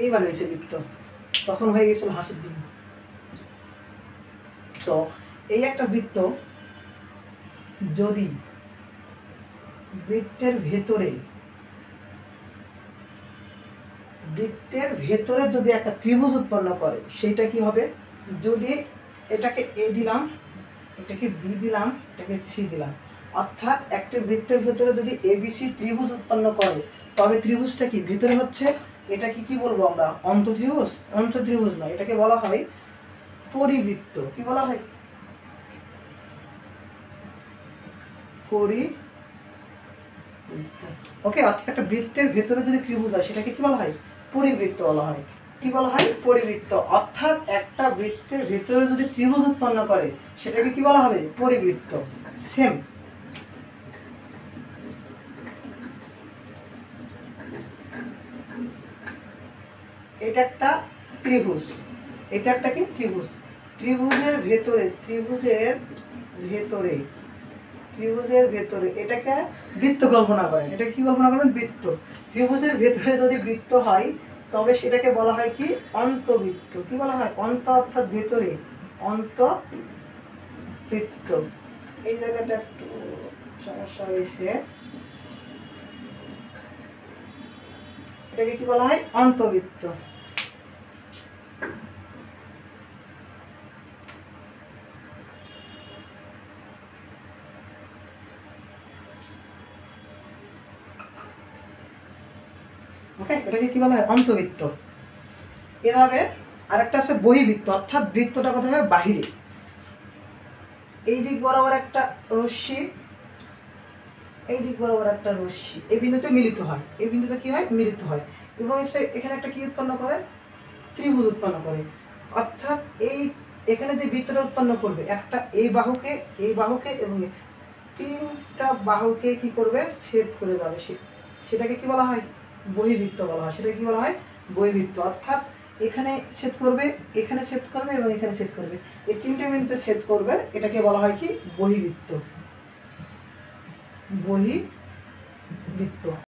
এইবার হয়েছে বৃত্ত, তখন হয়ে গেছিল হাসির ডিম। তো এই একটা বৃত্ত যদি বৃত্তের ভেতরে যদি একটা ত্রিভুজ উৎপন্ন করে সেটা কি হবে? যদি এটাকে এ দিলাম, এটাকে বি দিলাম, এটাকে সি দিলাম, অর্থাৎ একটা বৃত্তের ভেতরে যদি এবিসি ত্রিভুজ উৎপন্ন করে, তবে ত্রিভুজটা কি ভেতরে হচ্ছে, এটা কি বলবো আমরা? অন্তঃত্রিভুজ। অন্তঃত্রিভুজ নয়, এটাকে বলা হয় পরিবৃত্ত। কি বলা হয়? পরিবৃত্ত। ওকে, অর্থাৎ একটা বৃত্তের ভেতরে যদি ত্রিভুজ হয় সেটাকে কি বলা হয়? পরিবৃত্ত বলা হয়। কি বলা হয়? পরিবৃত্ত। অর্থাৎ একটা বৃত্তের ভেতরে যদি ত্রিভুজ উৎপন্ন করে সেটাকে কি বলা হবে? পরিবৃত্ত। সেম। এটা একটা ত্রিভুজ, এটা একটা কি ত্রিভুজ। ত্রিভুজের ভেতরে এটাকে বৃত্ত কল্পনা করেন। এটা কি কল্পনা করবেন? বৃত্ত। ত্রিভুজের ভেতরে যদি বৃত্ত হয় তবে সেটাকে বলা হয় কি? অন্তবৃত্ত। কি বলা হয়? অন্ত অর্থাৎ ভেতরে, অন্তবৃত্ত। এই জায়গাটা একটু সমস্যা হয়েছে, এটাকে কি বলা হয়? অন্তবৃত্ত। ওকে, এটাকে কি বলা হয়? অন্তবৃত্ত। এভাবে আরেকটা আছে বহির্বৃত্ত, অর্থাৎ বৃত্তটা কোথায় হবে? বাহিরে। এই দিক বরাবর একটা রশ্মি, এই দিক বরাবর একটা রশ্মি এই বিন্দুতে মিলিত হয়, এই বিন্দুতে কি হয়? মিলিত হয়, এবং এখানে একটা কি উৎপন্ন করে? ত্রিভুজ উৎপন্ন করে। অর্থাৎ এখানে যে বৃত্তটা উৎপন্ন করবে, একটা এই বাহুকে এবং তিনটা বাহুকে কি করবে? ছেদ করে যাবে, সেটাকে কি বলা হয়? বহির্বৃত্ত বলা হয়। সেটাকে কি বলা হয়? বহির্বৃত্ত। অর্থাৎ এখানে ছেদ করবে, এখানে ছেদ করবে এবং এখানে ছেদ করবে, এই তিনটে বিন্দুতে ছেদ করবে, এটাকে বলা হয় কি? বহির্বৃত্ত।